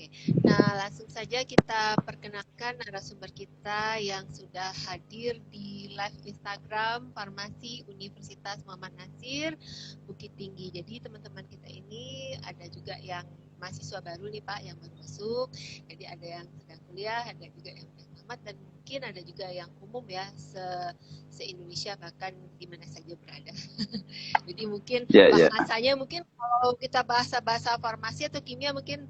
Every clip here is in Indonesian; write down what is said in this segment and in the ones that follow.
Oke. Nah, langsung saja kita perkenalkan narasumber kita yang sudah hadir di live Instagram Farmasi Universitas Muhammad Nasir, Bukit Tinggi. Jadi teman-teman kita ini ada juga yang mahasiswa baru nih Pak, yang baru masuk. Jadi ada yang sedang kuliah, ada juga yang udah tamat, dan mungkin ada juga yang umum ya, se-Indonesia bahkan di mana saja berada. Jadi mungkin bahasanya mungkin kalau kita bahasa farmasi atau kimia mungkin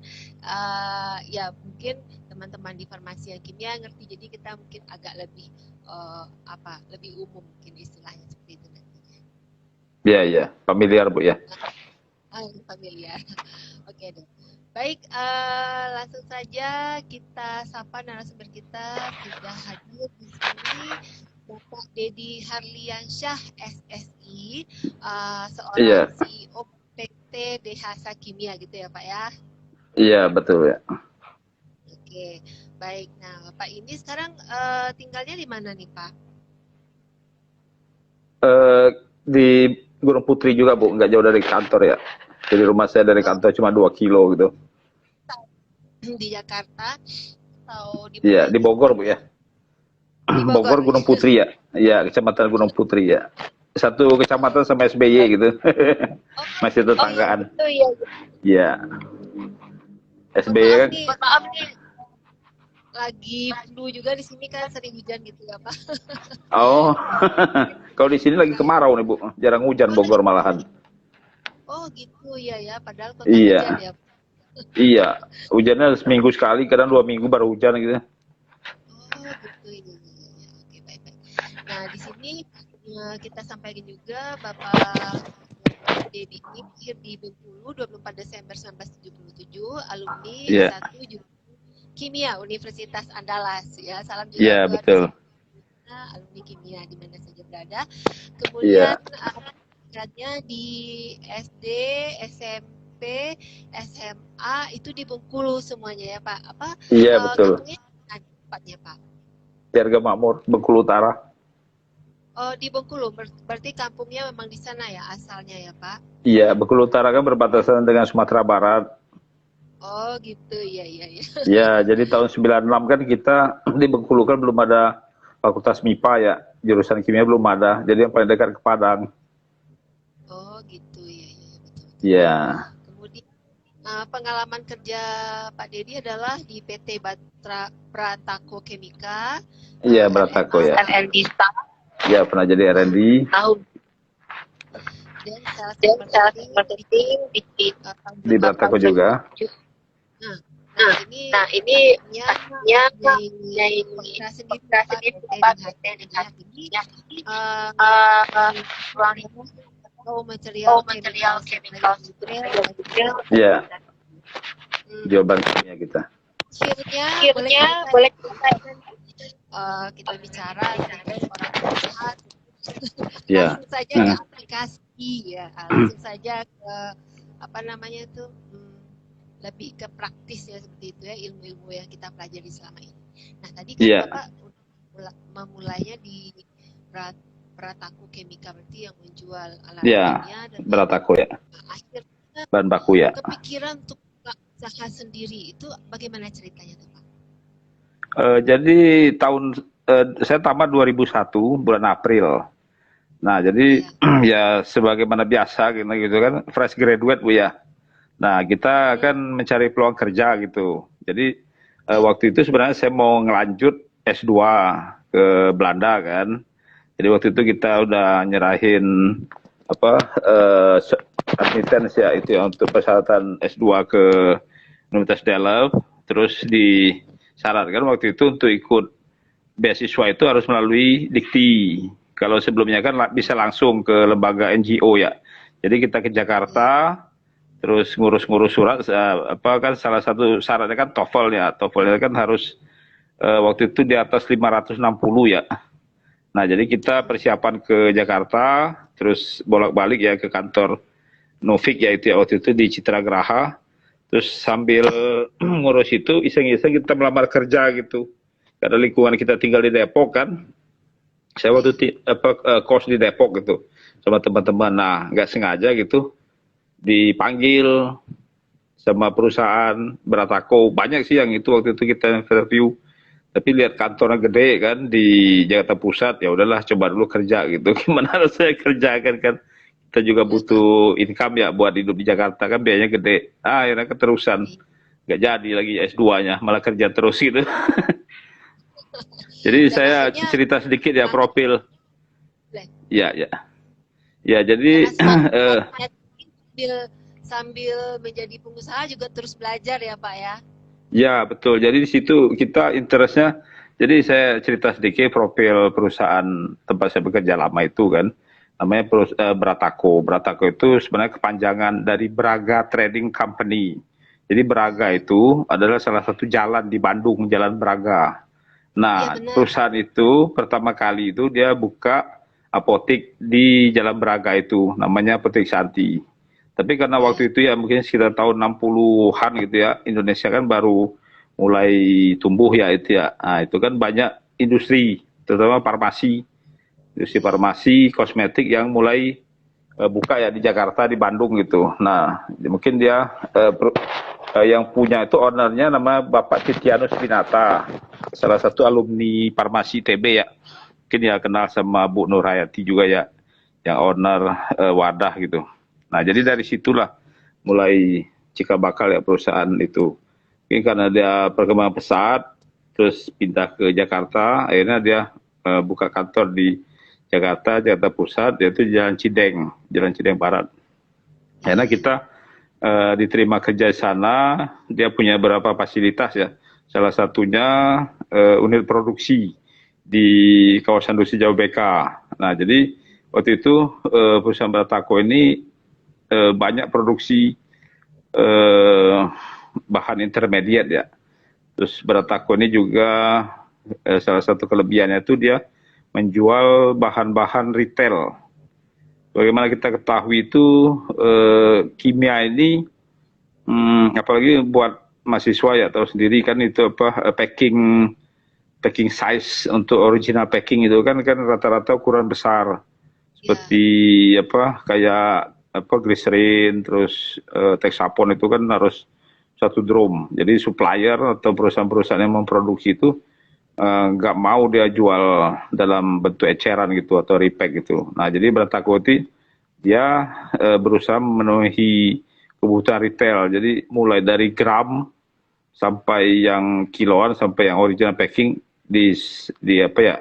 ya mungkin teman-teman di farmasi yang kimia ngerti, jadi kita mungkin agak lebih lebih umum mungkin istilahnya seperti itu nantinya. Iya, familiar Bu ya. Familiar. Oke deh. Baik, langsung saja kita sapa narasumber kita sudah hadir di sini, Bapak Dedi Harliansyah SSI, seorang CEO PT Dehasa Kimia gitu ya Pak ya? Iya betul ya. Oke, baik. Nah Bapak ini sekarang tinggalnya di mana nih Pak? Di Gunung Putri juga Bu, nggak jauh dari kantor ya. Jadi rumah saya dari kantor cuma 2 kilo gitu. Di Jakarta atau di Iya, di Bogor Bu ya. Di Bogor Gunung Putri ya. Iya, Kecamatan Gunung Putri ya. Satu kecamatan sama SBY gitu. Masih tetanggaan. Oh iya. Iya. SBY kan. Maaf nih. Lagi flu juga di sini kan, sering hujan gitu ya Pak. Oh. Kalau di sini lagi kemarau nih Bu, jarang hujan Bogor malahan. Oh gitu ya, padahal kota hujan ya. Iya, hujannya seminggu sekali, kadang 2 minggu baru hujan gitu. Oh gitu ya. Oke, baik. Nah di sini kita sampaikan juga Bapak Dedi ini lahir di Bengkulu 24 Desember 1977, alumni S1 Kimia Universitas Andalas ya. Salam juga buat alumni kimia di mana saja berada. Kemudian di SD, SMP, SMA itu di Bengkulu semuanya ya Pak. Iya betul. Tempatnya Pak? Dirga Makmur, Bengkulu Utara. Oh di Bengkulu, berarti kampungnya memang di sana ya asalnya ya Pak? Iya, Bengkulu Utara kan berbatasan dengan Sumatera Barat. Oh gitu, iya. Ya, jadi tahun 96 kan kita di Bengkulu kan belum ada Fakultas MIPA ya, jurusan kimia belum ada, jadi yang paling dekat ke Padang. Oh gitu, iya betul. Iya. Kemudian pengalaman kerja Pak Dedi adalah di PT Bratako Chemical. Iya, Bratako ya. R&D staff. Iya, pernah jadi R&D. Dan sales marketing di Bratako juga. Nah, ini pastinya sendiri Pak PT material chemical. Iya. Jawaban kimia kita. Akhirnya boleh kita bicara dengan orang perusahaan. Langsung saja ke aplikasi ya, langsung saja ke lebih ke praktis ya, seperti itu ya, ilmu-ilmu yang kita pelajari selama ini. Nah tadi kan Bapak memulainya di Bratako Chemical, berarti yang menjual alat kimia dan Bratako ya. Akhirnya bahan baku ya. Kepikiran untuk usaha sendiri itu bagaimana ceritanya tuh Pak? Jadi saya tamat 2001 bulan April. Nah jadi ya sebagaimana biasa gitu kan, fresh graduate Bu ya. Nah kita akan mencari peluang kerja gitu. Jadi waktu itu sebenarnya saya mau ngelanjut S2 ke Belanda kan. Jadi waktu itu kita udah nyerahin admittance ya itu ya, untuk persyaratan S2 ke Universitas Delft. Terus disyaratkan waktu itu untuk ikut beasiswa itu harus melalui Dikti. Kalau sebelumnya kan bisa langsung ke lembaga NGO ya. Jadi kita ke Jakarta, terus ngurus-ngurus surat, kan salah satu syaratnya kan TOEFL ya. TOEFL kan harus waktu itu di atas 560 ya. Nah jadi kita persiapan ke Jakarta, terus bolak-balik ya ke kantor Novik ya itu ya, waktu itu di Citra Graha. Terus sambil ngurus itu iseng-iseng kita melamar kerja gitu. Karena lingkungan kita tinggal di Depok kan. Saya waktu itu kos di Depok gitu sama teman-teman. Nah nggak sengaja gitu dipanggil sama perusahaan Beratako. Banyak sih yang itu waktu itu kita interview. Tapi lihat kantornya gede kan di Jakarta Pusat, ya udahlah coba dulu kerja gitu. Gimana rasanya kerja kan kita juga butuh income ya buat hidup di Jakarta kan biayanya gede. Akhirnya keterusan nggak jadi lagi S2-nya, malah kerja terus gitu. Jadi Dan saya akhirnya cerita sedikit ya profil. Ya, ya. Ya, karena jadi semangatnya sambil menjadi pengusaha juga terus belajar ya Pak ya. ya betul. Jadi di situ kita interestnya. Jadi saya cerita sedikit profil perusahaan tempat saya bekerja lama itu kan. Namanya Beratako. Beratako itu sebenarnya kepanjangan dari Braga Trading Company. Jadi Braga itu adalah salah satu jalan di Bandung, Jalan Braga. Iya Nah, benar. perusahaan itu pertama kali itu dia buka apotik di Jalan Braga itu, namanya Apotek Santi. Tapi karena Ya. waktu itu ya mungkin sekitar tahun 60-an gitu ya, Indonesia kan baru mulai tumbuh ya itu ya. Nah, itu kan banyak industri, terutama farmasi, industri farmasi, kosmetik yang mulai buka ya di Jakarta, di Bandung gitu. Nah, mungkin dia yang punya itu ownernya nama Bapak Titianus Pinata, salah satu alumni farmasi TB ya. Mungkin ya kenal sama Bu Nurhayati juga ya, yang owner Wadah gitu. Nah, jadi dari situlah mulai cikal bakal ya perusahaan itu. Mungkin karena dia perkembangan pesat, terus pindah ke Jakarta, akhirnya dia buka kantor di Jakarta, Jakarta Pusat, yaitu Jalan Cideng Barat. Karena kita diterima kerja di sana, dia punya beberapa fasilitas ya. Salah satunya unit produksi di kawasan industri Jawa BK. Nah, jadi waktu itu perusahaan Beratako ini banyak produksi bahan intermediate ya. Terus Beratako ini juga salah satu kelebihannya itu dia menjual bahan-bahan retail. Bagaimana kita ketahui itu kimia ini, apalagi buat mahasiswa ya tahu sendiri kan itu apa packing size untuk original packing itu kan rata-rata ukuran besar seperti apa kayak apa glycerin terus Texapon itu kan harus satu drum. Jadi supplier atau perusahaan-perusahaan yang memproduksi itu nggak mau dia jual dalam bentuk eceran gitu atau repack gitu. Nah, jadi Beratako dia berusaha memenuhi kebutuhan retail. Jadi mulai dari gram sampai yang kiloan sampai yang original packing di apa ya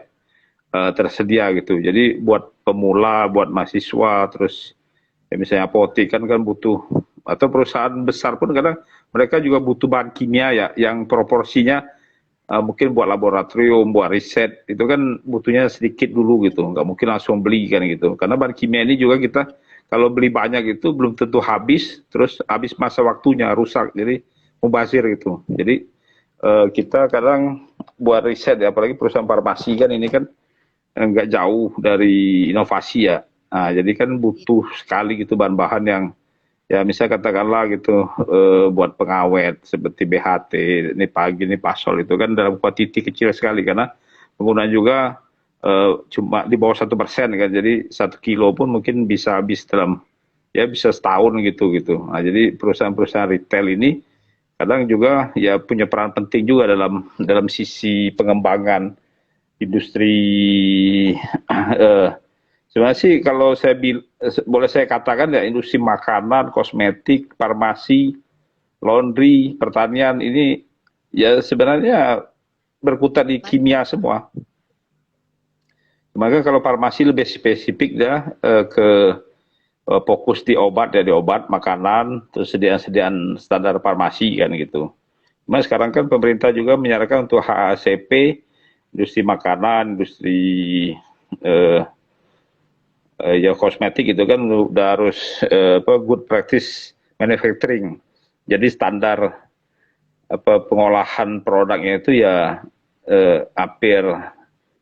tersedia gitu. Jadi buat pemula, buat mahasiswa, terus ya misalnya apotek kan butuh atau perusahaan besar pun kadang mereka juga butuh bahan kimia ya yang proporsinya mungkin buat laboratorium, buat riset, itu kan butuhnya sedikit dulu gitu, nggak mungkin langsung beli kan gitu. Karena bahan kimia ini juga kita kalau beli banyak itu belum tentu habis, terus habis masa waktunya rusak, jadi mubazir gitu. Jadi kita kadang buat riset ya, apalagi perusahaan farmasi kan ini kan nggak jauh dari inovasi ya. Nah, jadi kan butuh sekali gitu bahan-bahan yang ya misal katakanlah gitu buat pengawet seperti BHT, ini pasol itu kan dalam kuantiti kecil sekali karena penggunaan juga cuma di bawah 1% kan, jadi 1 kilo pun mungkin bisa habis dalam ya bisa setahun gitu. Nah, jadi perusahaan-perusahaan retail ini kadang juga ya punya peran penting juga dalam sisi pengembangan industri sebenarnya sih kalau boleh saya katakan ya industri makanan, kosmetik, farmasi, laundry, pertanian ini ya sebenarnya berkutat di kimia semua. Maka kalau farmasi lebih spesifik ya ke fokus di obat ya di obat, makanan, terus sediaan standar farmasi kan gitu. Mas sekarang kan pemerintah juga menyarankan untuk HACP, industri makanan, industri ya kosmetik itu kan udah harus good practice manufacturing. Jadi standar pengolahan produknya itu ya hampir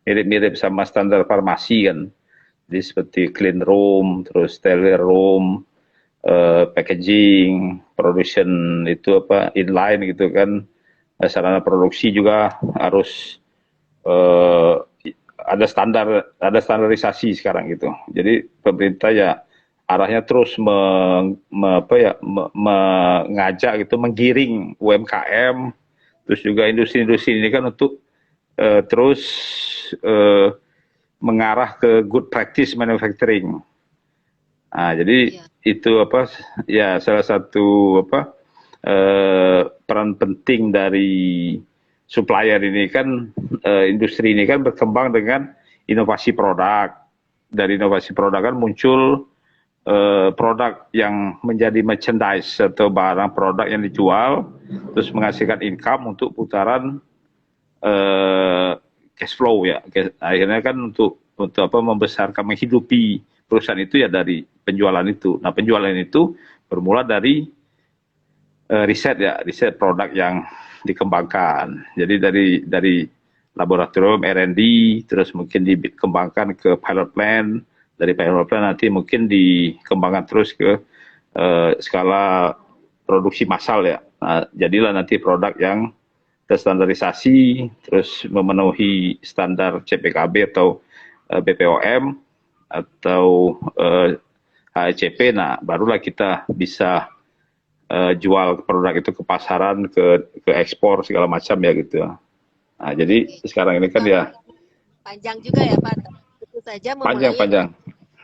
mirip-mirip sama standar farmasi kan. Jadi seperti clean room, terus sterile room, packaging, production itu inline gitu kan. Sarana produksi juga harus ada standarisasi sekarang gitu. Jadi pemerintah ya arahnya terus mengajak gitu, menggiring UMKM, terus juga industri-industri ini kan untuk terus mengarah ke good practice manufacturing. Nah, jadi itu ya salah satu peran penting dari supplier ini kan, industri ini kan berkembang dengan inovasi produk. Dari inovasi produk kan muncul produk yang menjadi merchandise atau barang produk yang dijual, terus menghasilkan income untuk putaran cash flow ya. Akhirnya kan untuk membesarkan, menghidupi perusahaan itu ya dari penjualan itu. Nah, penjualan itu bermula dari riset produk yang dikembangkan. Jadi dari laboratorium R&D, terus mungkin dikembangkan ke pilot plant, dari pilot plant nanti mungkin dikembangkan terus ke skala produksi massal ya. Nah, jadilah nanti produk yang terstandarisasi, terus memenuhi standar CPKB atau BPOM atau HACCP. Nah, barulah kita bisa jual produk itu ke pasaran, ke ekspor segala macam ya gitu. Nah, jadi sekarang ini kan ya panjang juga ya Pak. Tentu saja memulai panjang.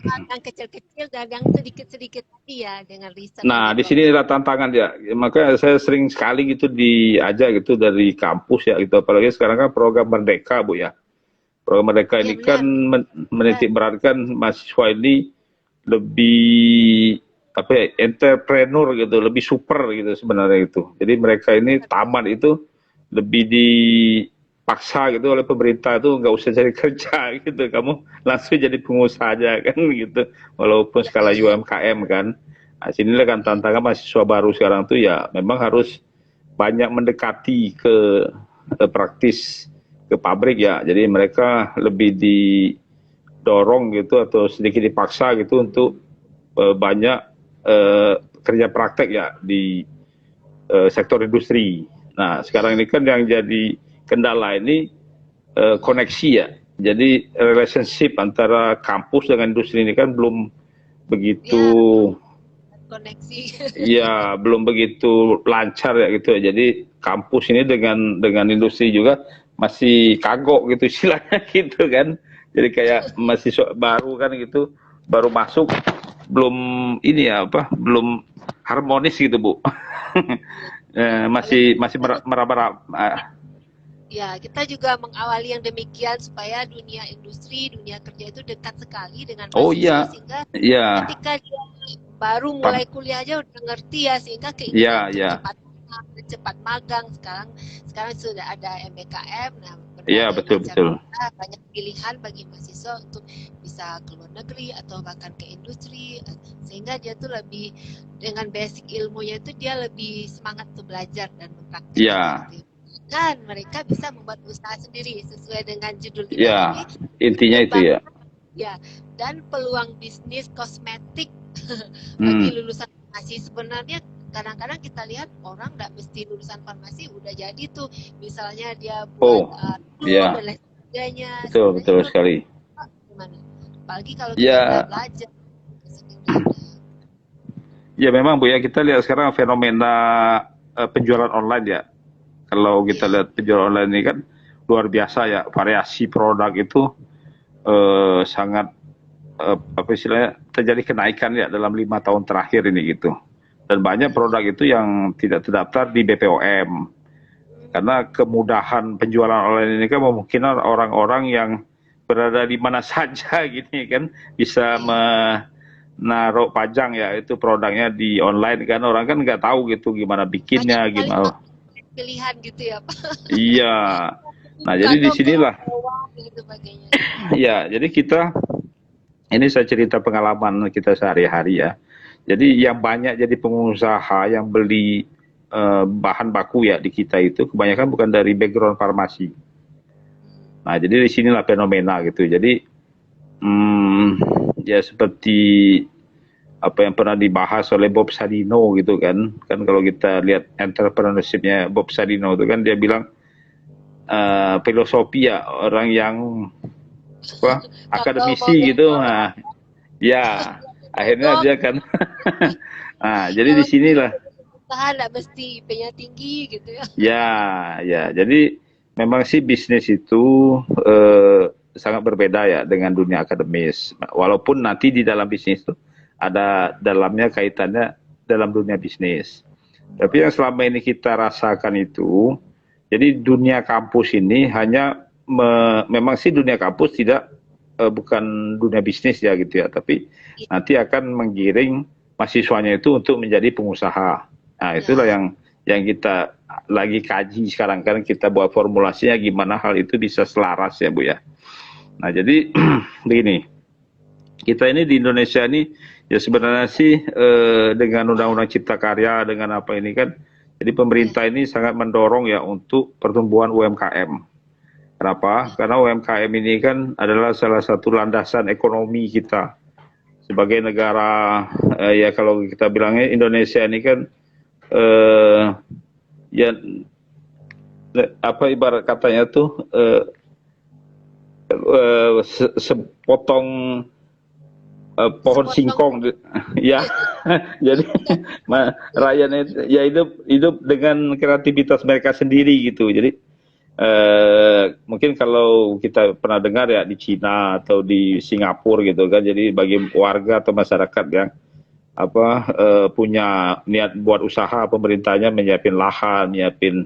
yang kecil-kecil dan yang sedikit-sedikit tadi ya dengan riset. Nah, di sini ada tantangan ya. Makanya saya sering sekali gitu diajak gitu dari kampus ya gitu. Apalagi sekarang kan program Merdeka, Bu ya. Program Merdeka ini kan menitik beratkan mahasiswa ini lebih entrepreneur gitu, lebih super gitu sebenarnya itu. Jadi mereka ini tamat itu lebih dipaksa gitu oleh pemerintah tuh nggak usah cari kerja gitu, kamu langsung jadi pengusaha aja kan gitu, walaupun skala UMKM kan. Nah, sinilah kan tantangan mahasiswa baru sekarang tuh ya memang harus banyak mendekati ke praktis, ke pabrik ya. Jadi mereka lebih didorong gitu atau sedikit dipaksa gitu untuk banyak kerja praktek ya di sektor industri. Nah, sekarang ini kan yang jadi kendala ini koneksi ya. Jadi relationship antara kampus dengan industri ini kan belum begitu koneksi. Ya, belum begitu lancar ya gitu. Jadi kampus ini dengan industri juga masih kagok gitu istilahnya gitu kan. Jadi kayak mahasiswa baru kan gitu, baru masuk belum belum harmonis gitu Bu. masih meraba-raba. Ya, kita juga mengawali yang demikian supaya dunia industri, dunia kerja itu dekat sekali dengan mahasiswa sehingga ketika dia baru mulai kuliah aja udah ngerti ya, sehingga keinginan untuk cepat magang. Sekarang sudah ada MBKM. Nah, betul. Banyak pilihan bagi mahasiswa untuk bisa ke luar negeri atau bahkan ke industri, sehingga dia tuh lebih dengan basic ilmunya itu dia lebih semangat untuk belajar dan mempraktikkan. Dan mereka bisa membuat usaha sendiri sesuai dengan judul kita ini. Intinya itu ya. Ya, dan peluang bisnis kosmetik bagi lulusan farmasi. Sebenarnya kadang-kadang kita lihat orang nggak mesti lulusan farmasi udah jadi tuh, misalnya dia buat dan lain sebagainya. Betul sekali. Gimana? Apalagi kalau kita belajar. Ya memang Bu ya, kita lihat sekarang fenomena penjualan online ya. Kalau kita lihat penjualan online ini kan luar biasa ya, variasi produk itu sangat istilahnya terjadi kenaikan ya dalam 5 tahun terakhir ini gitu. Dan banyak produk itu yang tidak terdaftar di BPOM. Karena kemudahan penjualan online ini kan memungkinkan orang-orang yang berada di mana saja gini kan bisa menaruh pajang ya itu produknya di online kan, orang kan nggak tahu gitu gimana bikinnya, gimana pilihan gitu ya Pak. Iya. Nah, jadi di sinilah ya, jadi ini saya cerita pengalaman kita sehari-hari ya. Jadi yang banyak jadi pengusaha yang beli bahan baku ya di kita itu kebanyakan bukan dari background farmasi. Nah, jadi di sinilah fenomena gitu. Jadi ya seperti apa yang pernah dibahas oleh Bob Sadino gitu kan kalau kita lihat entrepreneurship-nya Bob Sadino itu kan dia bilang filosofi ya orang yang akademisi gitu. Nah, ya Akhirnya Oh, dia kan, nah jadi di sinilah. usaha nggak mesti IP-nya tinggi gitu ya. Ya, ya. Jadi memang sih bisnis itu sangat berbeda ya dengan dunia akademis. Walaupun nanti di dalam bisnis itu ada dalamnya kaitannya dalam dunia bisnis. Tapi yang selama ini kita rasakan itu, jadi dunia kampus ini hanya memang sih dunia kampus tidak bukan dunia bisnis ya gitu ya, tapi nanti akan menggiring mahasiswanya itu untuk menjadi pengusaha. Nah, itulah Ya, yang kita lagi kaji sekarang kan kita buat formulasinya gimana hal itu bisa selaras ya Bu ya. Nah, jadi begini, kita ini di Indonesia ini ya sebenarnya sih dengan Undang-Undang Cipta Karya dengan apa ini kan, jadi ya, pemerintah ini sangat mendorong ya untuk pertumbuhan UMKM. Kenapa? ya. Karena UMKM ini kan adalah salah satu landasan ekonomi kita sebagai negara ya kalau kita bilangnya Indonesia ini kan eh, ya apa ibarat katanya tuh sepotong pohon Sepotong singkong ya. Jadi rakyatnya ya hidup dengan kreativitas mereka sendiri gitu. Jadi mungkin kalau kita pernah dengar ya di Cina atau di Singapura gitu kan, jadi bagi warga atau masyarakat yang apa punya niat buat usaha, pemerintahnya menyiapin lahan, nyiapin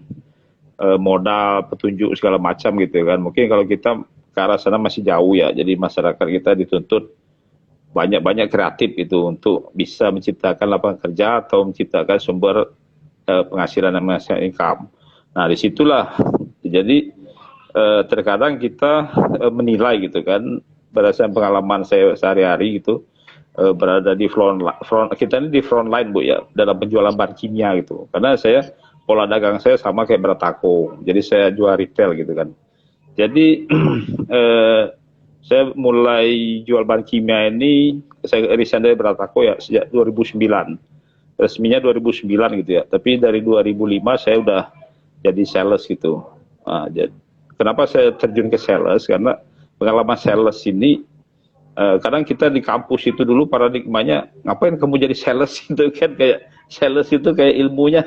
modal, petunjuk segala macam gitu kan. Mungkin kalau kita ke arah sana masih jauh ya, jadi masyarakat kita dituntut banyak-banyak kreatif itu untuk bisa menciptakan lapangan kerja atau menciptakan sumber penghasilan yang menghasilkan income. Nah disitulah jadi terkadang kita menilai gitu kan berdasarkan pengalaman saya sehari-hari gitu berada di front kita ini di front line Bu ya dalam penjualan bahan kimia gitu karena saya pola dagang saya sama kayak Beratako jadi saya jual retail gitu kan jadi saya mulai jual bahan kimia ini saya resign dari Beratako ya sejak 2009 resminya 2009 gitu ya tapi dari 2005 saya udah jadi sales gitu. Nah, kenapa saya terjun ke sales? Karena pengalaman sales ini, kadang kita di kampus itu dulu paradigmanya, ngapain kamu jadi sales itu kan kayak sales itu kayak ilmunya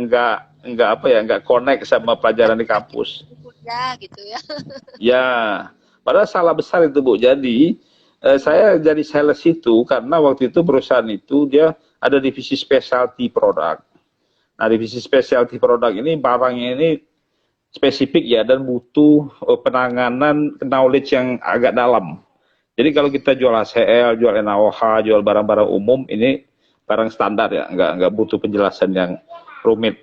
nggak apa ya nggak connect sama pelajaran di kampus. ya gitu ya. Ya, padahal salah besar itu Bu. Jadi saya jadi sales itu karena waktu itu perusahaan itu dia ada divisi specialty product. Nah, divisi specialty product ini barangnya ini spesifik ya dan butuh penanganan knowledge yang agak dalam. Jadi kalau kita jual HCl, jual NaOH, jual barang-barang umum ini barang standar ya, nggak butuh penjelasan yang rumit.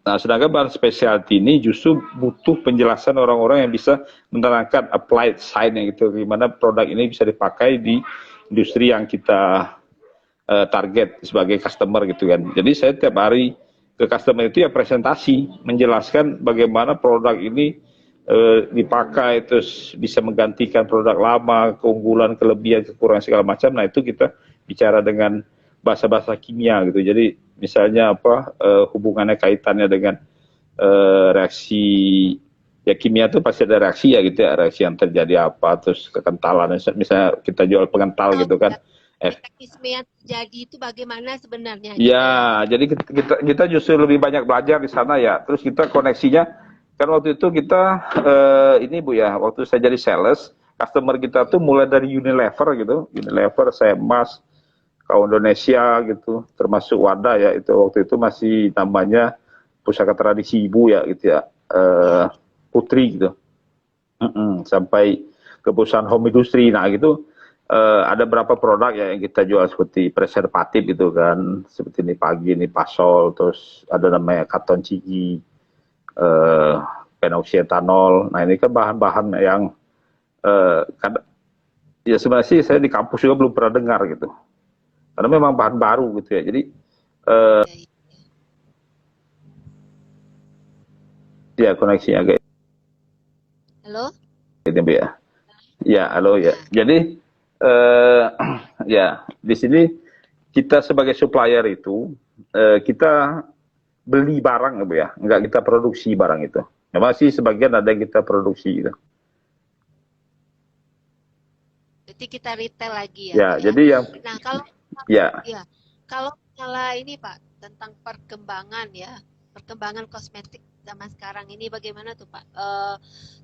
Nah, sedangkan bahan specialty ini justru butuh penjelasan orang-orang yang bisa menerangkan applied science gitu, gimana produk ini bisa dipakai di industri yang kita target sebagai customer gitu kan. Jadi saya tiap hari ke customer itu ya presentasi, menjelaskan bagaimana produk ini dipakai terus bisa menggantikan produk lama, keunggulan, kelebihan, kekurangan segala macam. Nah itu kita bicara dengan bahasa-bahasa kimia gitu. Jadi misalnya apa hubungannya kaitannya dengan reaksi ya kimia itu pasti ada reaksi ya gitu ya reaksi yang terjadi apa terus kekentalan misalnya kita jual pengental gitu kan Mekanisme yang terjadi itu bagaimana sebenarnya gitu ya. ya, jadi kita justru lebih banyak belajar di sana ya. Terus kita koneksinya, kan waktu itu kita ini Bu ya, waktu saya jadi sales, customer kita tuh mulai dari Unilever gitu, Unilever, Semas, Kau Indonesia gitu, termasuk Wadah ya, itu waktu itu masih namanya Pusaka Tradisi Ibu ya gitu ya, Putri gitu, sampai ke perusahaan home industry, nah gitu ada berapa produk ya yang kita jual seperti preservatif gitu kan, seperti ini pagi ini pasol, terus ada namanya katon cigi, eh, phenoxyetanol. Nah ini kan bahan-bahan yang kan, ya sebenarnya sih saya di kampus juga belum pernah dengar gitu, karena memang bahan baru gitu ya. Jadi Ya, ya. ya koneksinya agak Halo? ini Bu ya. Ya, halo ya. Ya, Jadi ya di sini kita sebagai supplier itu kita beli barang Bu ya, nggak kita produksi barang itu. Memang sih sebagian ada yang kita produksi gitu. Berarti kita retail lagi ya, Ya, Pak ya. jadi yang Nah, kalau ya ya, kalau masalah ini Pak tentang perkembangan ya, perkembangan kosmetik zaman sekarang ini bagaimana tuh Pak?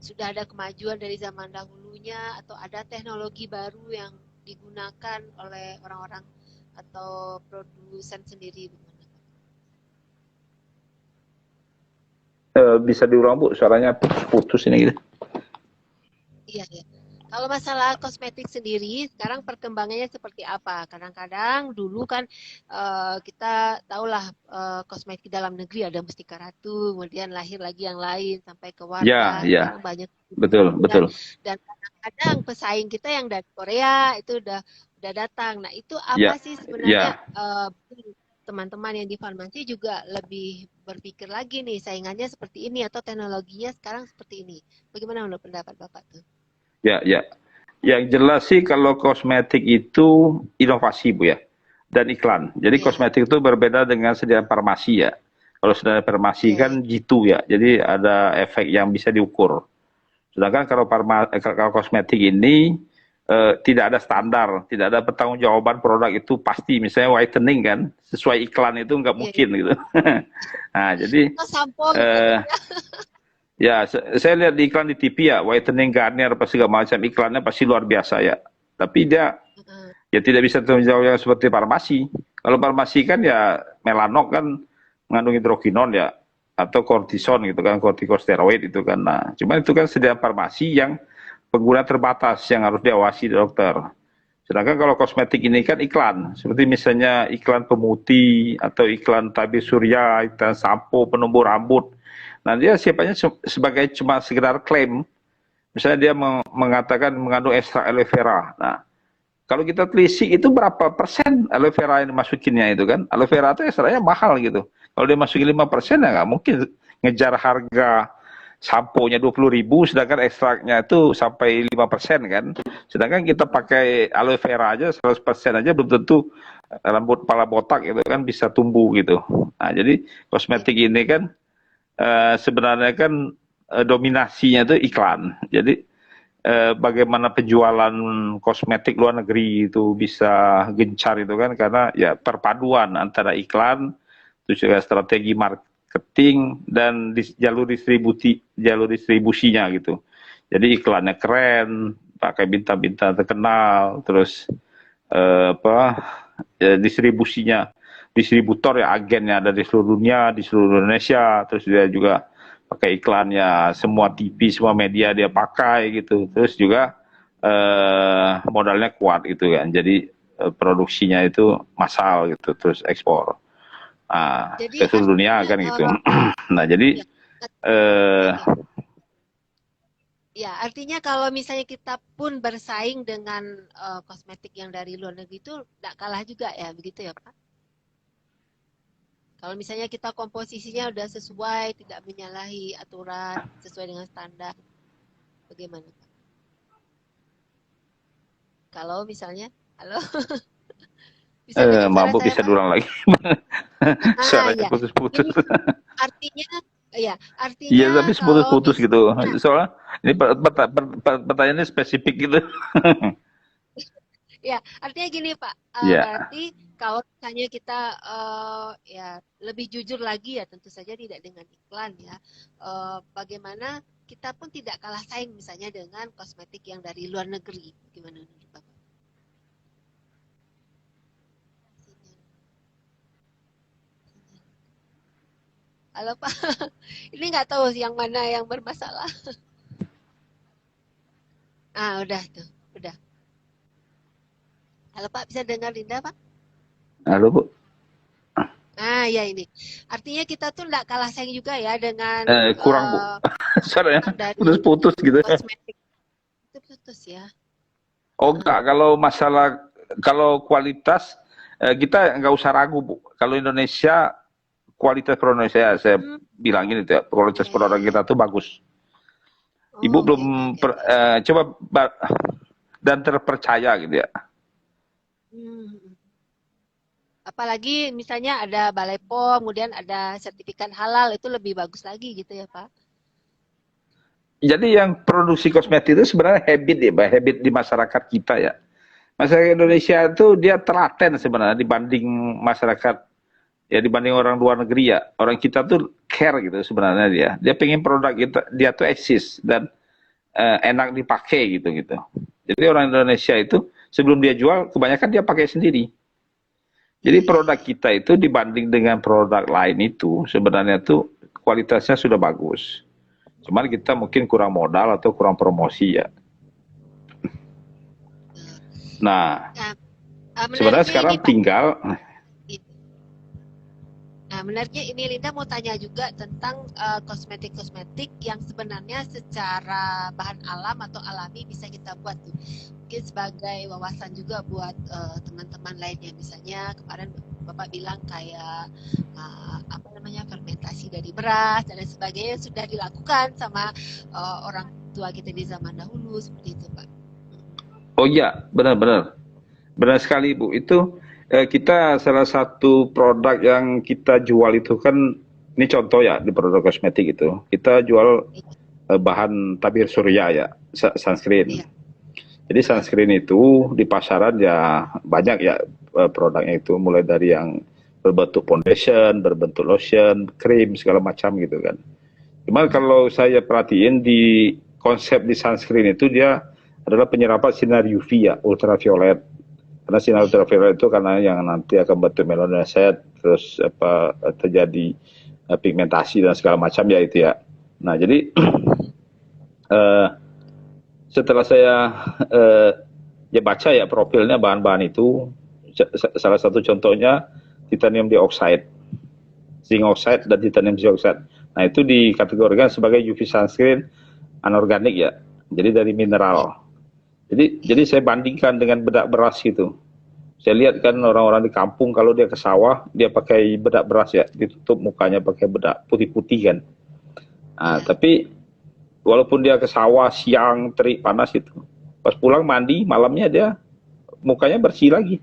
Sudah ada kemajuan dari zaman dahulunya atau ada teknologi baru yang digunakan oleh orang-orang atau produsen sendiri? Bagaimana, Pak? bisa diulang Bu, suaranya putus-putus ini gitu. Iya, ya. Kalau masalah kosmetik sendiri, sekarang perkembangannya seperti apa? Kadang-kadang dulu kan kita tahulah kosmetik dalam negeri ada Mustika Ratu, kemudian lahir lagi yang lain sampai ke Ya, Wardah. ya, Sekarang banyak betul, ya. betul. Dan kadang-kadang pesaing kita yang dari Korea itu udah datang. Nah, itu apa Ya, sih sebenarnya ya, teman-teman yang di farmasi juga lebih berpikir lagi nih saingannya seperti ini atau teknologinya sekarang seperti ini. Bagaimana menurut pendapat Bapak tuh? ya, ya. Yang jelas sih kalau kosmetik itu inovasi Bu ya, dan iklan. Jadi Iya, kosmetik itu berbeda dengan sediaan farmasi ya. Kalau sediaan farmasi iya, iya. kan jitu ya, jadi ada efek yang bisa diukur. Sedangkan kalau kosmetik ini tidak ada standar, tidak ada pertanggungjawaban produk itu pasti. Misalnya whitening kan, sesuai iklan itu nggak Iya, iya. mungkin gitu. Nah, jadi Atau sampo eh, misalnya ya. ya saya lihat di iklan di TV ya, whitening Garnier apa segala macam iklannya pasti luar biasa ya. Tapi dia Heeh. ya tidak bisa tanggung jawab yang seperti farmasi. Kalau farmasi kan ya melanok kan mengandung hidrokinon ya atau kortison gitu kan, kortikosteroid itu kan. Nah, cuman itu kan sediaan farmasi yang pengguna terbatas yang harus diawasi dokter. Sedangkan kalau kosmetik ini kan iklan, seperti misalnya iklan pemutih atau iklan tabir surya, iklan sampo penumbuh rambut. Nah dia siapanya sebagai cuma sekedar klaim, misalnya dia mengatakan mengandung ekstrak aloe vera. Nah kalau kita telisik itu berapa persen aloe vera yang dimasukinnya itu kan? Aloe vera itu ekstraknya mahal gitu. Kalau dia masukin 5% ya nggak mungkin ngejar harga sampo-nya 20.000 sedangkan ekstraknya itu sampai 5% kan. Sedangkan kita pakai aloe vera aja 100% aja belum tentu rambut pala botak itu kan bisa tumbuh gitu. Nah, jadi Iya, kosmetik ini kan sebenarnya kan dominasinya itu iklan. Jadi bagaimana penjualan kosmetik luar negeri itu bisa gencar itu kan karena ya perpaduan antara iklan, terus juga strategi marketing dan jalur distribusinya gitu. Jadi iklannya keren, pakai bintang-bintang terkenal, terus apa distribusinya distributor ya agennya ada di seluruh dunia, di seluruh Indonesia, terus dia juga pakai iklannya semua TV, semua media dia pakai gitu. Terus juga modalnya kuat gitu kan. Jadi produksinya itu massal gitu, terus ekspor jadi ke seluruh dunia artinya kan gitu. Nah jadi ya, eh, oke. Ya, artinya kalau misalnya kita pun bersaing dengan kosmetik yang dari luar negeri itu tidak kalah juga ya, begitu ya, Pak? Kalau misalnya kita komposisinya udah sesuai, tidak menyalahi aturan, sesuai dengan standar, bagaimana, Pak? Kalau misalnya, halo, bisa dengar suara mabuk saya, bisa Pak? diulang lagi. Ah, Suaranya ya. putus-putus. Ini artinya, ya, Iya, artinya tapi kalau putus-putus gitu. misalnya, Soalnya ini pertanyaannya spesifik gitu. ya, artinya gini, Pak. Iya. Berarti kalau misalnya kita ya lebih jujur lagi ya, tentu saja tidak dengan iklan ya. Bagaimana kita pun tidak kalah saing misalnya dengan kosmetik yang dari luar negeri. Gimana menurut Bapak? Halo Pak, ini nggak tahu yang mana yang bermasalah. Ah, udah tuh, udah. Halo Pak, bisa dengar Linda Pak? Halo, Bu. Nah, ya ini. Artinya kita tuh nggak kalah saing juga ya dengan Kurang, Bu. Suaranya dari putus-putus gitu. kosmetik itu putus ya. Oh, Heeh. enggak. Kalau kualitas, kita nggak usah ragu, Bu. Kalau Indonesia, kualitas produk Indonesia, saya Hmm, bilang gini, tuh, kualitas ya, ya, produk ya. kita tuh bagus. Ibu Oh, oke, belum oke, oke, oke. coba dan terpercaya gitu ya. Hmm, hmm, hmm. Apalagi misalnya ada Balai POM, kemudian ada sertifikat halal, itu lebih bagus lagi gitu ya, Pak? Jadi yang produksi kosmetik itu sebenarnya habit ya, Mbak, habit di masyarakat kita ya. Masyarakat Indonesia itu dia telaten sebenarnya dibanding masyarakat ya, dibanding orang luar negeri ya. Orang kita tuh care gitu sebenarnya dia. Dia pengen produk kita, dia tuh eksis dan enak dipakai gitu gitu. Jadi orang Indonesia itu sebelum dia jual kebanyakan dia pakai sendiri. Jadi produk kita itu dibanding dengan produk lain itu sebenarnya tuh kualitasnya sudah bagus. Cuman kita mungkin kurang modal atau kurang promosi ya. Nah, sebenarnya sekarang tinggal. Nah, menariknya ini Linda mau tanya juga tentang kosmetik-kosmetik yang sebenarnya secara bahan alam atau alami bisa kita buat tuh. Mungkin sebagai wawasan juga buat teman-teman lainnya. Misalnya kemarin Bapak bilang kayak apa namanya fermentasi dari beras dan lain sebagainya sudah dilakukan sama orang tua kita di zaman dahulu seperti itu, Pak. Oh iya, benar-benar. Benar sekali, Bu. Itu kita salah satu produk yang kita jual itu kan, ini contoh ya di produk kosmetik itu. Kita jual bahan tabir surya ya, sunscreen. Iya. Jadi sunscreen itu di pasaran ya banyak ya produknya itu, mulai dari yang berbentuk foundation, berbentuk lotion, krim, segala macam gitu kan. Cuma kalau saya perhatiin di konsep di sunscreen itu dia adalah penyerapan sinar UV ya, ultraviolet. Karena sinar ultraviolet itu karena yang nanti akan bentuk melanocyte, terus apa terjadi pigmentasi dan segala macam ya itu ya. Nah jadi setelah saya ya baca ya profilnya bahan-bahan itu, salah satu contohnya titanium dioxide, zinc oxide dan titanium dioxide. Nah itu dikategorikan sebagai UV sunscreen anorganik ya, jadi dari mineral. Jadi saya bandingkan dengan bedak beras gitu. Saya lihat kan orang-orang di kampung kalau dia ke sawah, dia pakai bedak beras ya, ditutup mukanya pakai bedak putih-putih kan. Nah, tapi walaupun dia ke sawah siang, terik, panas itu, pas pulang mandi, malamnya dia mukanya bersih lagi.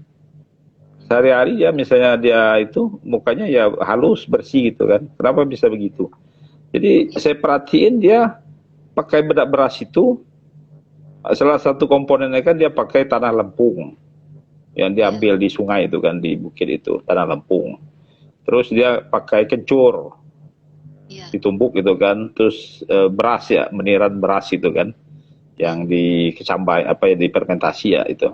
Sehari-hari ya misalnya dia itu mukanya ya halus, bersih gitu kan. Kenapa bisa begitu? Jadi saya perhatiin dia pakai bedak beras itu, salah satu komponennya kan dia pakai tanah lempung yang diambil di sungai itu kan, di bukit itu tanah lempung. Terus dia pakai kencur, ditumbuk gitu kan. Terus beras ya, meniran beras itu kan, yang dikecambai apa ya, difermentasi ya itu.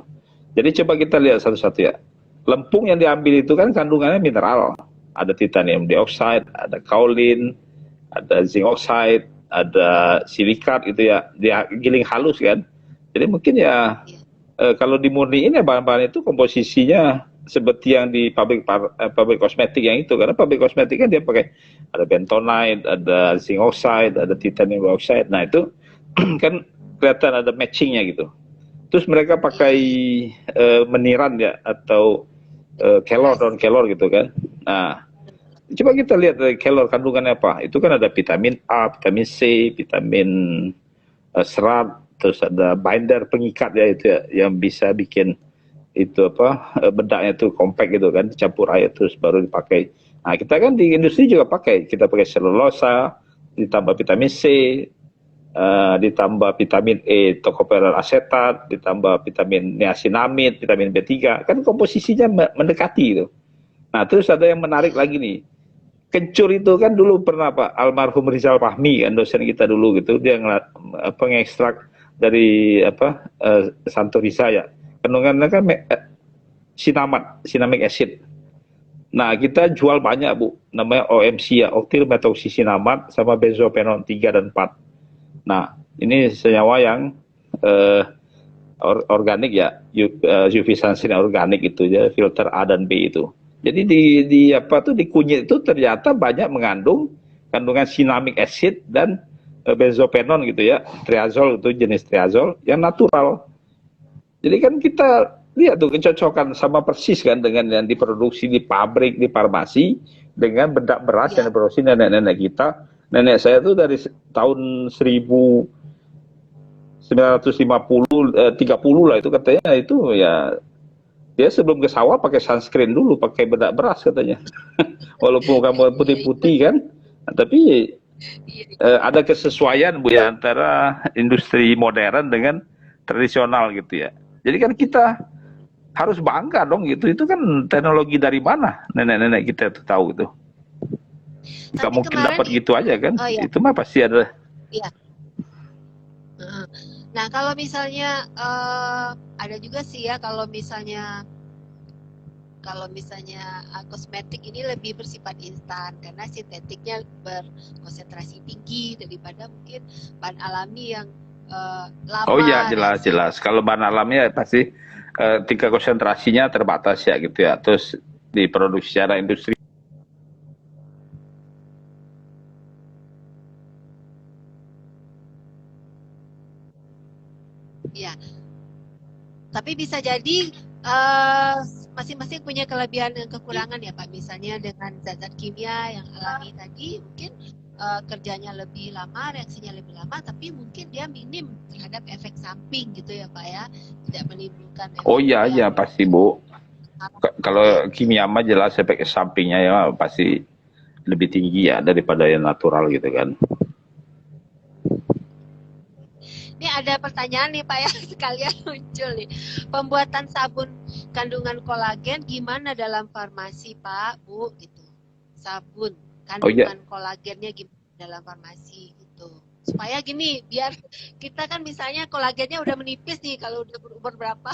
Jadi coba kita lihat satu-satu ya. Lempung yang diambil itu kan kandungannya mineral, ada titanium dioxide, ada kaolin, ada zinc oxide, ada silikat itu ya, dia giling halus kan. Jadi mungkin ya kalau dimurniin ya bahan-bahan itu komposisinya seperti yang di pabrik kosmetik yang itu, karena pabrik kosmetik kan dia pakai ada bentonite, ada zinc oxide, ada titanium dioxide. Nah itu kan kelihatan ada matchingnya gitu. Terus mereka pakai meniran ya, atau kelor dan kelor gitu kan. Nah coba kita lihat dari kelor kandungannya apa. Itu kan ada vitamin A, vitamin C, vitamin serat, terus ada binder pengikat ya itu ya, yang bisa bikin itu apa bedaknya itu compact gitu kan, dicampur air terus baru dipakai. Nah kita kan di industri juga pakai, kita pakai selulosa, ditambah vitamin C, ditambah vitamin E, tocopherol asetat, ditambah vitamin niacinamide, vitamin B3, kan komposisinya mendekati itu. Nah terus ada yang menarik lagi nih, kencur itu kan dulu pernah Pak almarhum Rizal Fahmi kan, dosen kita dulu gitu, dia pengekstrak dari apa santorisa ya, kandungannya kan cinnamic acid. Nah kita jual banyak Bu, namanya OMC ya, oktil metoxisinamide, sama benzopenon 3 dan 4. Nah ini senyawa yang organik ya, UV sunscreen organik itu ya, filter A dan B itu. Jadi di apa tuh di kunyit itu ternyata banyak mengandung kandungan cinnamic acid dan benzopenon gitu ya, triazol itu jenis triazol yang natural. Jadi kan kita lihat tuh kecocokan sama persis kan dengan yang diproduksi di pabrik, di farmasi, dengan bedak beras yang diproduksi nenek-nenek kita. Nenek saya tuh dari tahun 1950 30 lah itu katanya, itu ya dia sebelum ke sawah pakai sunscreen dulu, pakai bedak beras katanya. Walaupun kamu putih-putih kan, tapi Iya, ada kesesuaian Bu ya antara industri modern dengan tradisional gitu ya. Jadi kan kita harus bangga dong gitu. Itu kan teknologi dari mana nenek-nenek kita itu tahu itu. Nggak tapi mungkin kemarin dapat gitu aja kan. oh ya, Itu mah pasti ada. iya. Heeh. Nah, kalau misalnya ada juga sih ya kalau misalnya kosmetik ini lebih bersifat instan karena sintetiknya berkonsentrasi tinggi daripada mungkin bahan alami yang Oh lama iya jelas-jelas. Kalau bahan alamnya pasti tingkat konsentrasinya terbatas ya gitu ya. Terus diproduksi secara industri. ya. Tapi bisa jadi eh, masing-masing punya kelebihan dan kekurangan ya Pak. Misalnya dengan zat-zat kimia yang alami tadi mungkin kerjanya lebih lama, reaksinya lebih lama, tapi mungkin dia minim terhadap efek samping gitu ya Pak ya. Tidak menimbulkan Oh efek iya yang iya pasti Bu. ya. Kalau kimia mah jelas efek sampingnya ya pasti lebih tinggi ya daripada yang natural gitu kan. Ini ada pertanyaan nih Pak ya, sekalian muncul nih. Pembuatan sabun kandungan kolagen gimana dalam farmasi Pak, Bu gitu. Sabun Oh iya, kandungan kolagennya gimana dalam farmasi gitu. Supaya gini, biar kita kan misalnya kolagennya udah menipis nih kalau udah berumur berapa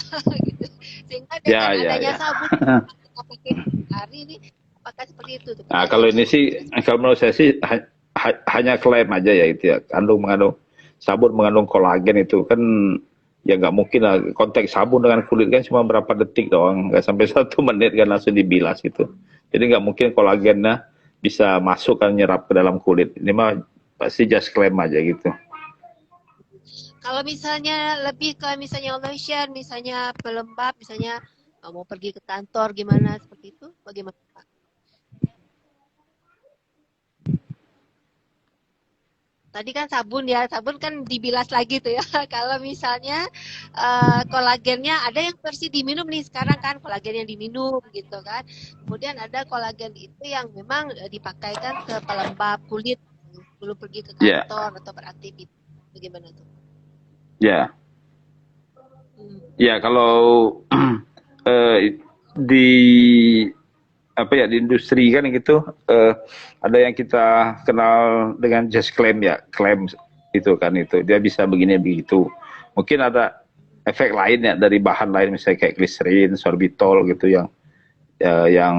gitu. Sehingga dengan ya ya adanya ya. sabun kita pakai hari ini apakah seperti itu tuh Nah, kalau pertanyaannya ini Bu? sih, kalau menurut saya sih hanya klaim aja ya itu ya. Mengandung sabun mengandung kolagen itu kan ya nggak mungkin lah. Konteks sabun dengan kulit kan cuma berapa detik doang, nggak sampai 1 menit kan langsung dibilas gitu. Jadi nggak mungkin kolagennya bisa masuk kan nyerap ke dalam kulit. Ini mah pasti just klaim aja gitu. Kalau misalnya lebih ke misalnya lotion, misalnya pelembab, misalnya mau pergi ke kantor gimana seperti itu, bagaimana Pak? Tadi kan sabun ya, sabun kan dibilas lagi tuh ya. Kalau misalnya kolagennya ada yang versi diminum nih sekarang kan kolagen yang diminum gitu kan. Kemudian ada kolagen itu yang memang dipakaikan ke pelembab kulit sebelum pergi ke Ya, kantor atau beraktivitas. Bagaimana tuh? ya, Hmm. ya kalau di apa ya di industri kan gitu ada yang kita kenal dengan just claim ya claim itu kan itu dia bisa begini begitu mungkin ada efek lain ya dari bahan lain misalnya kayak glycerin, sorbitol gitu yang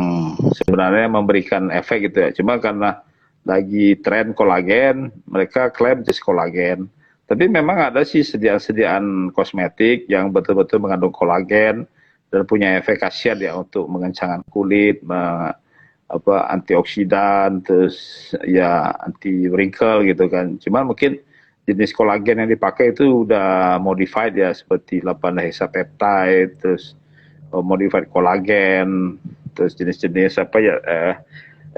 sebenarnya memberikan efek gitu ya cuma karena lagi tren kolagen mereka klaim just kolagen tapi memang ada sih sediaan kosmetik yang betul-betul mengandung kolagen dan punya efek khasiat ya untuk mengencangkan kulit, antioksidan, terus ya anti wrinkle gitu kan. Cuma mungkin jenis kolagen yang dipakai itu udah modified ya seperti 8 hexapeptide, terus modified kolagen, terus jenis-jenis apa ya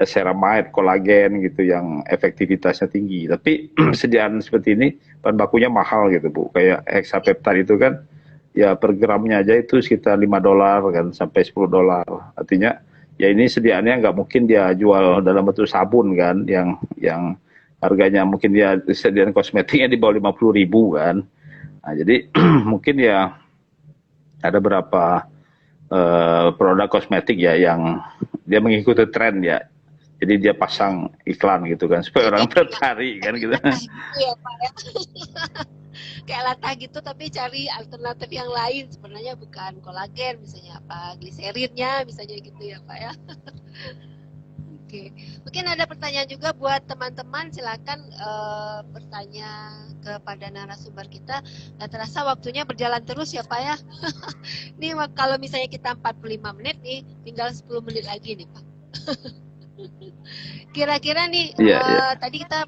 ceramide, kolagen gitu yang efektivitasnya tinggi. Tapi sediaan seperti ini bahan bakunya mahal gitu Bu. Kayak hexapeptide itu kan ya per gramnya aja itu sekitar $5 kan sampai $10. Artinya ya ini sediaannya nggak mungkin dia jual dalam bentuk sabun kan yang harganya mungkin dia sediaan kosmetiknya di bawah 50.000 kan. Nah, jadi mungkin ya ada beberapa produk kosmetik ya yang dia mengikuti tren ya. Jadi dia pasang iklan gitu kan supaya orang tertarik kan gitu. Latah gitu ya Pak ya. Kayak latah gitu tapi cari alternatif yang lain sebenarnya bukan kolagen misalnya apa gliserinnya misalnya gitu ya Pak ya. Oke, mungkin ada pertanyaan juga buat teman-teman silakan bertanya kepada narasumber kita. Nggak terasa waktunya berjalan terus ya Pak ya. Ini kalau misalnya kita 45 menit nih, tinggal 10 menit lagi nih Pak. Kira-kira nih Iya, iya. tadi kita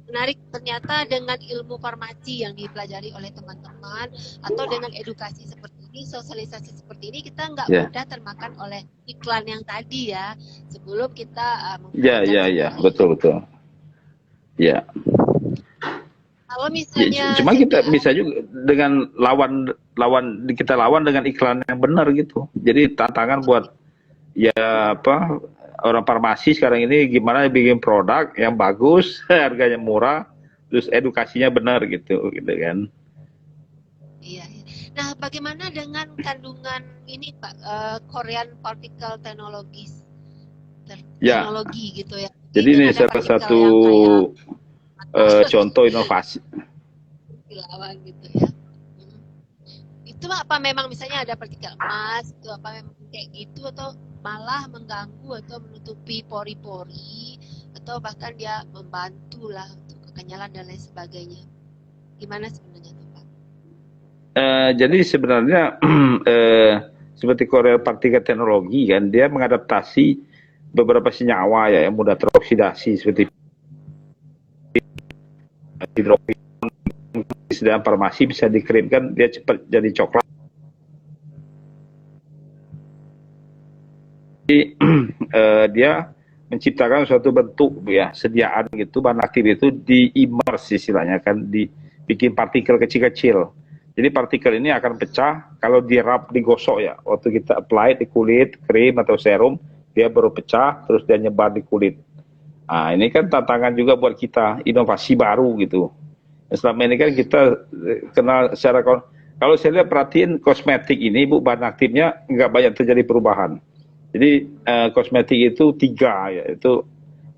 menarik ternyata dengan ilmu farmasi yang dipelajari oleh teman-teman atau dengan edukasi seperti ini, sosialisasi seperti ini kita nggak Ya. mudah termakan oleh iklan yang tadi ya sebelum kita Ya, menggunakan ya, ya, semuanya. betul, betul. Ya. Kalau Ya, misalnya cuma kita CPA, bisa juga dengan kita lawan dengan iklan yang benar gitu. Jadi tantangan buat ya apa orang farmasi sekarang ini gimana bikin produk yang bagus, harganya murah, terus edukasinya benar gitu kan. Iya, iya. Nah, bagaimana dengan kandungan ini Pak, Korean Particle Ya, Teknologi gitu ya. jadi Jadi kan ini ada salah partikel satu yang kayak contoh inovasi. kilauan gitu ya. Mm. Itu apa memang misalnya ada partikel emas itu apa memang kayak gitu atau malah mengganggu atau menutupi pori-pori atau bahkan dia membantu lah untuk kekenyalan dan lain sebagainya. Gimana sebenarnya tuh Pak? Jadi sebenarnya seperti Korea Partikel Teknologi kan, dia mengadaptasi beberapa senyawa ya yang mudah teroksidasi seperti hidrogen, dalam farmasi bisa dikirimkan dia cepat jadi coklat. Jadi dia menciptakan suatu bentuk ya sediaan gitu bahan aktif itu diimers istilahnya kan, dibikin partikel kecil-kecil. Jadi partikel ini akan pecah kalau dirap, digosok ya. Waktu kita apply di kulit, krim atau serum, dia baru pecah, terus dia nyebar di kulit. Nah, ini kan tantangan juga buat kita, inovasi baru gitu. Selama ini kan kita kenal secara, kalau saya lihat perhatiin kosmetik ini, Bu, bahan aktifnya nggak banyak terjadi perubahan. Jadi kosmetik itu tiga ya, itu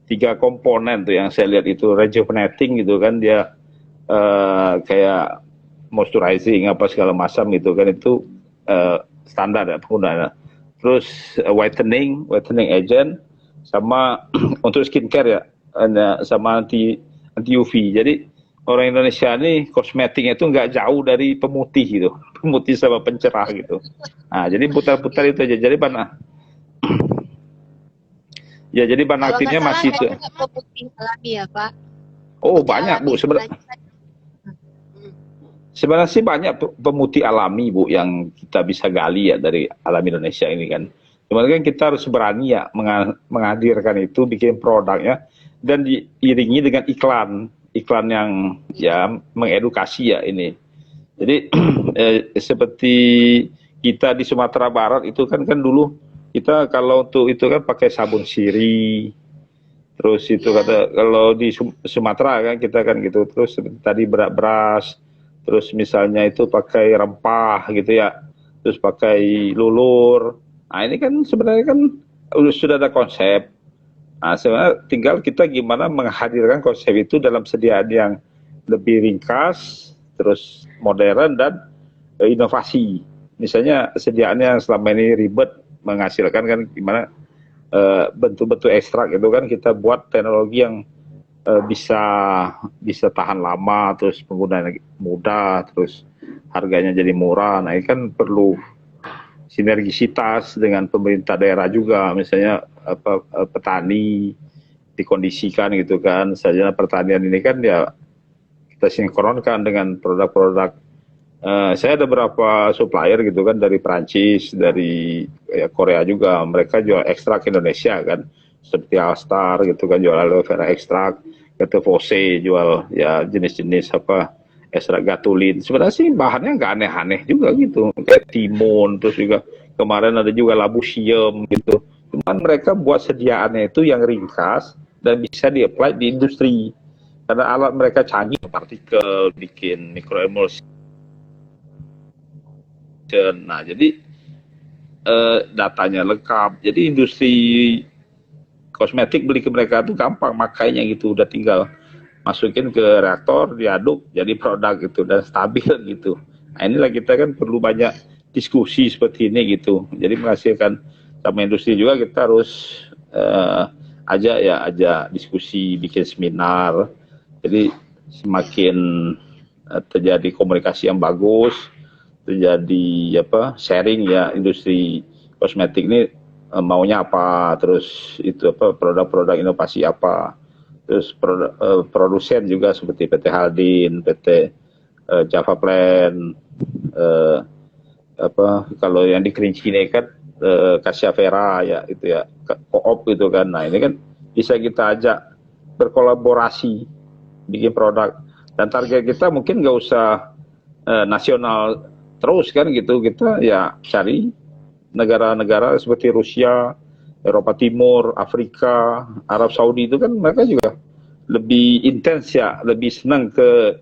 tiga komponen tuh yang saya lihat itu rejuvenating gitu kan, dia kayak moisturizing apa segala macam gitu kan, itu standar ya penggunaannya. Terus whitening agent, sama untuk skincare ya, sama anti UV. Jadi orang Indonesia ini kosmetiknya itu nggak jauh dari pemutih gitu, pemutih sama pencerah gitu. Nah, jadi putar-putar itu aja. Jadi mana? Ya, jadi bahan Kalau nggak aktifnya salah masih itu. ada pemutih alami ya Pak. Oh, Pemutih banyak Bu. alami istilahnya. Sebenarnya sih banyak pemutih alami Bu yang kita bisa gali ya dari alam Indonesia ini kan. Cuman kan kita harus berani ya menghadirkan itu, bikin produknya, dan diiringi dengan iklan yang ya mengedukasi ya ini. Jadi seperti kita di Sumatera Barat itu kan dulu kita kalau untuk itu kan pakai sabun sirih, terus itu kata kalau di Sumatera kan kita kan gitu, terus tadi beras, terus misalnya itu pakai rempah gitu ya, terus pakai lulur. Nah ini kan sebenarnya kan sudah ada konsep. Nah sebenarnya tinggal kita gimana menghadirkan konsep itu dalam sediaan yang lebih ringkas, terus modern dan inovasi. Misalnya sediaannya selama ini ribet menghasilkan kan gimana bentuk-bentuk ekstrak itu kan kita buat teknologi yang bisa tahan lama, terus penggunaan mudah, terus harganya jadi murah. Nah ini kan perlu sinergisitas dengan pemerintah daerah juga, misalnya petani dikondisikan gitu kan. Saja pertanian ini kan ya kita sinkronkan dengan produk-produk. Saya ada beberapa supplier gitu kan dari Prancis, dari ya, Korea juga, mereka jual ekstrak Indonesia kan, seperti Alstar gitu kan jual aloe vera ekstrak, Ketevose jual ya jenis-jenis apa ekstrak gatulin. Sebenarnya sih bahannya nggak aneh-aneh juga gitu, kayak timun, terus juga kemarin ada juga labu siam gitu. Cuman mereka buat sediaannya itu yang ringkas dan bisa di-apply di industri. Karena alat mereka canggih, partikel, bikin microemulsion. Nah, jadi datanya lengkap. Jadi industri kosmetik beli ke mereka tuh gampang makainya gitu, udah tinggal masukin ke reaktor, diaduk jadi produk gitu dan stabil gitu. Nah, inilah kita kan perlu banyak diskusi seperti ini gitu. Jadi menghasilkan sama industri juga kita harus ajak diskusi, bikin seminar. Jadi semakin terjadi komunikasi yang bagus, terjadi sharing ya, industri kosmetik ini maunya apa, terus itu produk-produk inovasi apa, terus produsen juga seperti PT Haldin, PT Java Plan, kalau yang di Kerinci ini kan Cassia Vera ya itu ya, Coop gitu kan. Nah ini kan bisa kita ajak berkolaborasi bikin produk, dan target kita mungkin nggak usah nasional terus kan gitu, kita ya cari negara-negara seperti Rusia, Eropa Timur, Afrika, Arab Saudi itu kan mereka juga lebih intens ya, lebih senang ke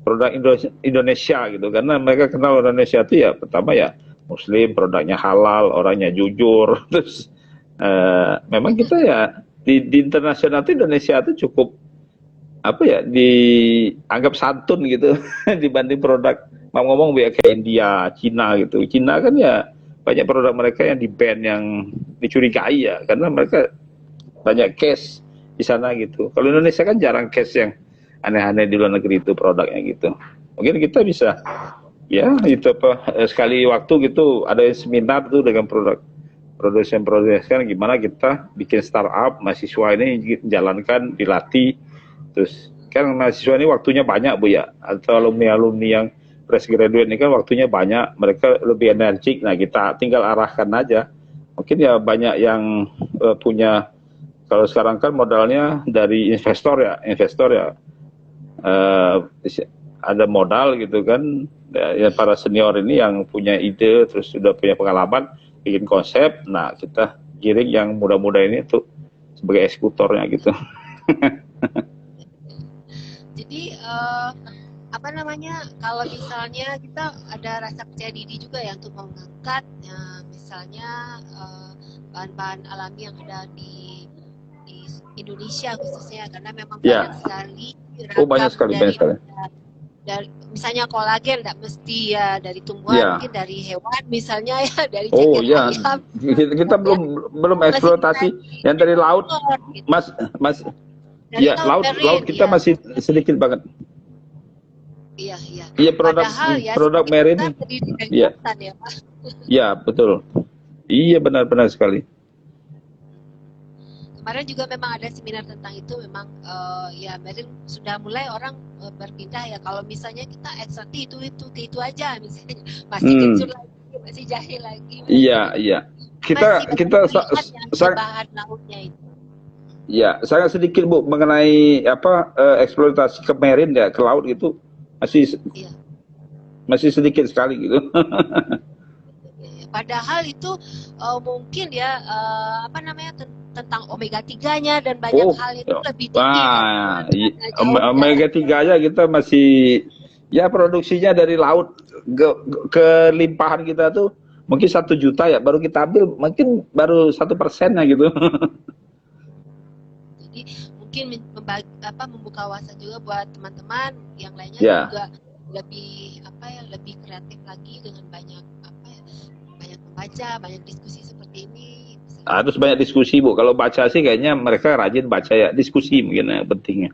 produk Indonesia gitu, karena mereka kenal Indonesia itu ya pertama ya Muslim, produknya halal, orangnya jujur, terus memang kita ya di internasional itu Indonesia itu cukup apa ya, dianggap santun gitu dibanding produk mau ngomong kayak India, Cina gitu. Cina kan ya banyak produk mereka yang di ban, yang dicurigai ya, karena mereka banyak case di sana gitu. Kalau Indonesia kan jarang case yang aneh-aneh di luar negeri itu produknya gitu. Mungkin kita bisa ya itu apa, sekali waktu gitu ada seminar tuh dengan produsen gimana kita bikin startup, mahasiswa ini jalankan, dilatih. Terus kan mahasiswa ini waktunya banyak Bu ya, atau alumni-alumni yang fresh graduate ini kan waktunya banyak, mereka lebih energik. Nah kita tinggal arahkan aja. Mungkin ya banyak yang punya, kalau sekarang kan modalnya dari investor ya, ada modal gitu kan ya, para senior ini yang punya ide terus sudah punya pengalaman bikin konsep. Nah kita giring yang muda-muda ini tuh sebagai eksekutornya gitu. Jadi apa namanya, kalau misalnya kita ada rasa percaya diri juga ya untuk mengangkat misalnya bahan-bahan alami yang ada di Indonesia khususnya, karena memang banyak Ya, sekali banyak ragam sekali, banyak sekali. dari misalnya kolagen, tidak mesti ya dari tumbuhan, Ya, mungkin dari hewan misalnya ya dari oh ceker ya, ayam kita ya, belum masih bisa eksploitasi yang dari laut, diekspor gitu. Mas, Mas. Dari Ya, laut laut marine kita ya. masih sedikit banget. Iya, iya. Iya, produk Padahal ya produk seperti kita marine. terdiri dari Iya, lautan ya, Pak. iya betul. Iya benar-benar sekali. Kemarin juga memang ada seminar tentang itu, memang ya Merin sudah mulai orang berpindah ya, kalau misalnya kita ekstraktif itu aja misalnya, masih kencur Hmm, lagi, masih jahil lagi iya, mungkin, iya. masih Kita banyak kita melihat yang di bahan lautnya itu. ya sangat sedikit Bu mengenai apa, eksploitasi ke marine ya, ke laut itu masih Iya. masih sedikit sekali gitu. Padahal itu mungkin ya apa namanya, tentang omega 3-nya dan banyak Oh, hal itu ya. lebih tinggi Wah, kandungannya jauh ya. omega 3 aja kita masih ya produksinya dari laut, kelimpahan kita tuh mungkin 1 juta ya baru kita ambil, mungkin baru 1% gitu. Jadi mungkin membuka wawasan juga buat teman-teman yang lainnya Ya, juga lebih apa ya, lebih kreatif lagi dengan banyak apa ya, banyak membaca, banyak diskusi seperti ini misalnya, harus banyak diskusi Bu. Kalau baca sih kayaknya mereka rajin baca ya, diskusi mungkin ya, pentingnya.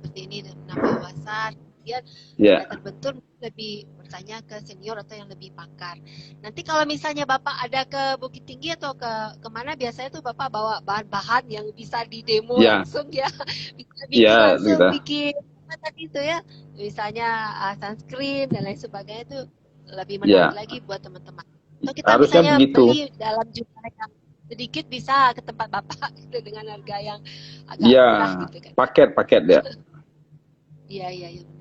seperti ini dan menambah wawasan. Kemudian sudah Ya, terbentur lebih bertanya ke senior atau yang lebih pakar. Nanti kalau misalnya Bapak ada ke Bukit Tinggi atau ke kemana, biasanya tuh Bapak bawa bahan-bahan yang bisa di demo ya, langsung ya, bisa bikin ya langsung, kita. bikin apa tadi itu ya, misalnya sunscreen dan lain sebagainya, itu lebih menarik Ya, lagi buat teman-teman. Atau kita harusnya misalnya begitu. beli dalam jumlah yang sedikit, bisa ke tempat Bapak gitu dengan harga yang agak Ya, murah gitu kan. paket-paket ya. Iya, iya, iya, benar.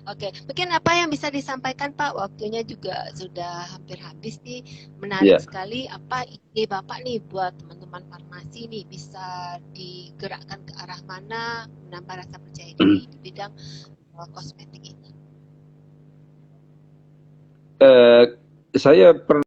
Oke, mungkin apa yang bisa disampaikan Pak? Waktunya juga sudah hampir habis nih. Menarik Ya. sekali, apa ide Bapak nih buat teman-teman farmasi nih, bisa digerakkan ke arah mana, menambah rasa percaya diri di bidang kosmetik ini. Saya pernah